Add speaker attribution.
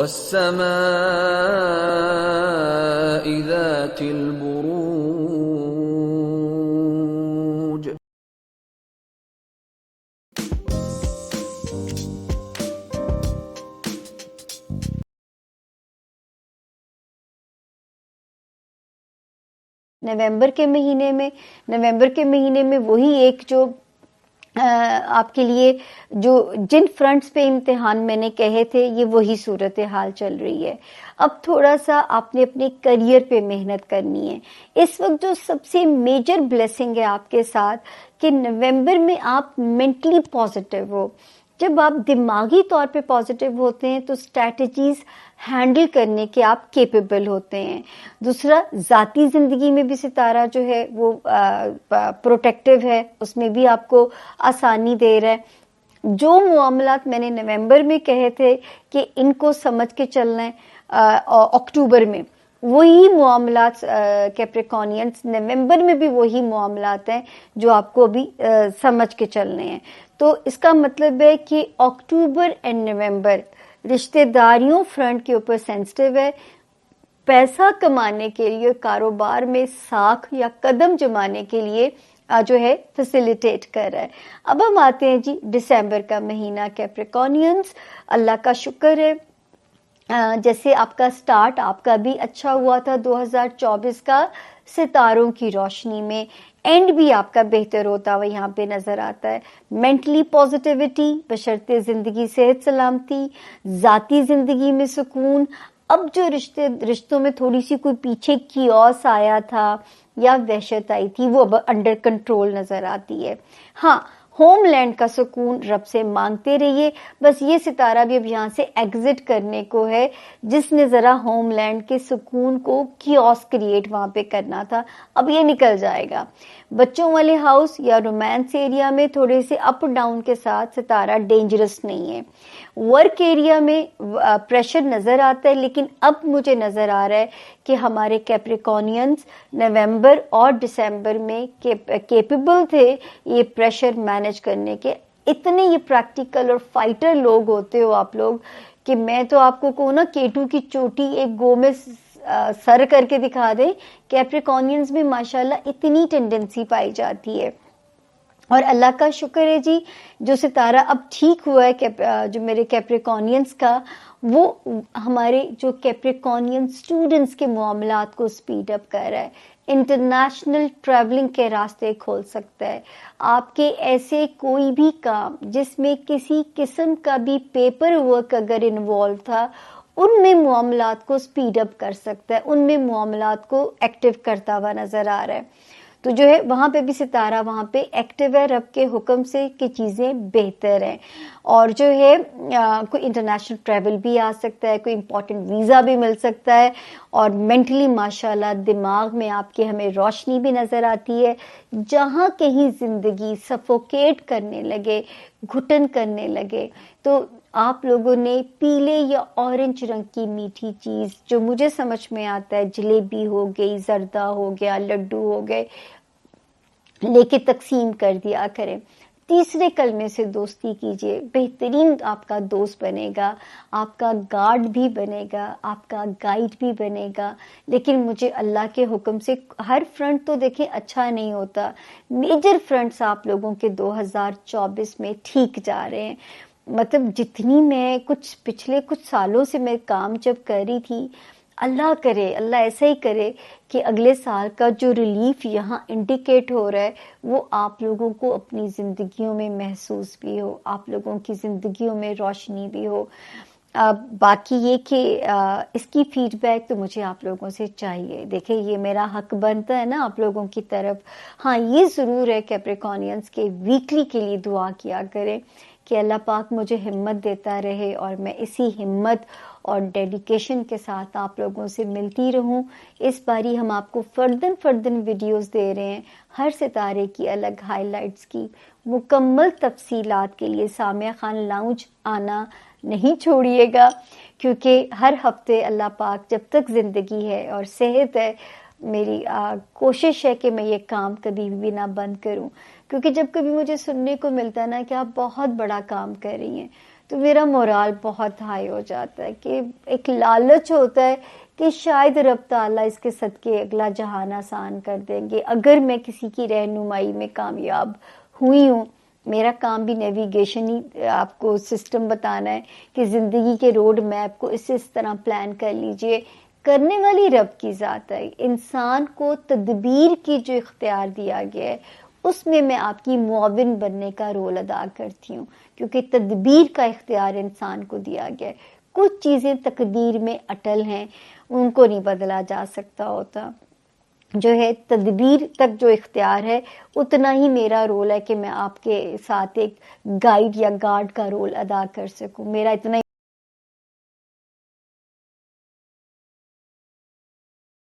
Speaker 1: والسماء ذات البروج.
Speaker 2: نومبر کے مہینے میں وہی ایک جو آپ کے لیے جو جن فرنٹس پہ امتحان میں نے کہے تھے یہ وہی صورتحال چل رہی ہے. اب تھوڑا سا آپ نے اپنے کریئر پہ محنت کرنی ہے. اس وقت جو سب سے میجر بلیسنگ ہے آپ کے ساتھ کہ نومبر میں آپ مینٹلی پازیٹیو ہو. جب آپ دماغی طور پہ پازیٹیو ہوتے ہیں تو اسٹریٹجیز ہینڈل کرنے کے آپ کیپیبل ہوتے ہیں. دوسرا، ذاتی زندگی میں بھی ستارہ جو ہے وہ پروٹیکٹیو ہے، اس میں بھی آپ کو آسانی دے رہا ہے. جو معاملات میں نے نومبر میں کہے تھے کہ ان کو سمجھ کے چلنا ہے اکتوبر میں، وہی معاملات کیپریکونینس نومبر میں بھی وہی معاملات ہیں جو آپ کو ابھی سمجھ کے چلنے ہیں. تو اس کا مطلب ہے کہ اکتوبر اینڈ نومبر رشتہ داریوں فرنٹ کے اوپر سینسٹیو ہے. پیسہ کمانے کے لیے کاروبار میں ساکھ یا قدم جمانے کے لیے جو ہے فیسیلیٹیٹ کر رہا ہے. اب ہم آتے ہیں جی دسمبر کا مہینہ کیپریکونینس. اللہ کا شکر ہے جیسے آپ کا سٹارٹ آپ کا بھی اچھا ہوا تھا 2024 کا ستاروں کی روشنی میں، اینڈ بھی آپ کا بہتر ہوتا ہوا یہاں پہ نظر آتا ہے. مینٹلی پازیٹیوٹی بشرط زندگی صحت سلامتی، ذاتی زندگی میں سکون. اب جو رشتوں میں تھوڑی سی کوئی پیچھے کیوس آیا تھا یا وحشت آئی تھی وہ اب انڈر کنٹرول نظر آتی ہے. ہاں، ہوم لینڈ کا سکون رب سے مانگتے رہیے. بس یہ ستارہ بھی اب یہاں سے ایگزٹ کرنے کو ہے جس نے ذرا ہوم لینڈ کے سکون کو کیوس کریٹ وہاں پہ کرنا تھا، اب یہ نکل جائے گا. بچوں والے ہاؤس یا رومانس ایریا میں تھوڑے سے اپ ڈاؤن کے ساتھ ستارہ ڈینجرس نہیں ہے. ورک ایریا میں پریشر نظر آتا ہے، لیکن اب مجھے نظر آ رہا ہے کہ ہمارے کیپریکونینس نومبر اور دسمبر میں کیپیبل تھے یہ پریشر مینج کرنے کے. اتنے یہ پریکٹیکل اور فائٹر لوگ ہوتے ہو آپ لوگ کہ میں تو آپ کو کہوں نا کیٹو کی چوٹی ایک گو میں سر کر کے دکھا دیں. کیپریکونینس میں ماشاءاللہ اتنی ٹینڈنسی پائی جاتی ہے. اور اللہ کا شکر ہے جی جو ستارہ اب ٹھیک ہوا ہے جو میرے کیپریکونینس کا، وہ ہمارے جو کیپریکونین اسٹوڈنٹس کے معاملات کو سپیڈ اپ کر رہا ہے. انٹرنیشنل ٹریولنگ کے راستے کھول سکتا ہے. آپ کے ایسے کوئی بھی کام جس میں کسی قسم کا بھی پیپر ورک اگر انوالو تھا ان میں معاملات کو سپیڈ اپ کر سکتا ہے، ان میں معاملات کو ایکٹیو کرتا ہوا نظر آ رہا ہے. تو جو ہے وہاں پہ بھی ستارہ وہاں پہ ایکٹیو ہے رب کے حکم سے کہ چیزیں بہتر ہیں. اور جو ہے کوئی انٹرنیشنل ٹریول بھی آ سکتا ہے، کوئی امپورٹنٹ ویزا بھی مل سکتا ہے. اور مینٹلی ماشاءاللہ دماغ میں آپ کے ہمیں روشنی بھی نظر آتی ہے. جہاں کہیں زندگی سفوکیٹ کرنے لگے، گھٹن کرنے لگے، تو آپ لوگوں نے پیلے یا اورنج رنگ کی میٹھی چیز جو مجھے سمجھ میں آتا ہے جلیبی ہو گئی، زردہ ہو گیا، لڈو ہو گئے، لے کے تقسیم کر دیا کریں. تیسرے کلمے سے دوستی کیجئے، بہترین آپ کا دوست بنے گا، آپ کا گارڈ بھی بنے گا، آپ کا گائیڈ بھی بنے گا. لیکن مجھے اللہ کے حکم سے ہر فرنٹ تو دیکھیں اچھا نہیں ہوتا، میجر فرنٹس آپ لوگوں کے 2024 میں ٹھیک جا رہے ہیں. مطلب جتنی میں پچھلے کچھ سالوں سے میں کام جب کر رہی تھی، اللہ کرے اللہ ایسا ہی کرے کہ اگلے سال کا جو ریلیف یہاں انڈیکیٹ ہو رہا ہے وہ آپ لوگوں کو اپنی زندگیوں میں محسوس بھی ہو، آپ لوگوں کی زندگیوں میں روشنی بھی ہو. باقی یہ کہ اس کی فیڈ بیک تو مجھے آپ لوگوں سے چاہیے. دیکھیں یہ میرا حق بنتا ہے نا آپ لوگوں کی طرف. ہاں یہ ضرور ہے کیپریکونینس کے ویکلی کے لیے دعا کیا کریں کہ اللہ پاک مجھے ہمت دیتا رہے اور میں اسی ہمت اور ڈیڈیکیشن کے ساتھ آپ لوگوں سے ملتی رہوں. اس باری ہم آپ کو فردن ویڈیوز دے رہے ہیں، ہر ستارے کی الگ ہائی لائٹس کی. مکمل تفصیلات کے لیے سامیہ خان لاؤنج آنا نہیں چھوڑیے گا، کیونکہ ہر ہفتے اللہ پاک جب تک زندگی ہے اور صحت ہے میری کوشش ہے کہ میں یہ کام کبھی بھی نہ بند کروں. کیونکہ جب کبھی مجھے سننے کو ملتا ہے نا کہ آپ بہت بڑا کام کر رہی ہیں تو میرا مورال بہت ہائی ہو جاتا ہے کہ ایک لالچ ہوتا ہے کہ شاید رب تعالیٰ اس کے صدقے اگلا جہان آسان کر دیں گے اگر میں کسی کی رہنمائی میں کامیاب ہوئی ہوں. میرا کام بھی نیویگیشن ہی آپ کو سسٹم بتانا ہے کہ زندگی کے روڈ میپ کو اس طرح پلان کر لیجئے. کرنے والی رب کی ذات ہے. انسان کو تدبیر کی جو اختیار دیا گیا ہے اس میں آپ کی معاون بننے کا رول ادا کرتی ہوں کیونکہ تدبیر کا اختیار انسان کو دیا گیا ہے. کچھ چیزیں تقدیر میں اٹل ہیں, ان کو نہیں بدلا جا سکتا ہوتا. جو ہے تدبیر تک جو اختیار ہے اتنا ہی میرا رول ہے کہ میں آپ کے ساتھ ایک گائیڈ یا گارڈ کا رول ادا کر سکوں. میرا اتنا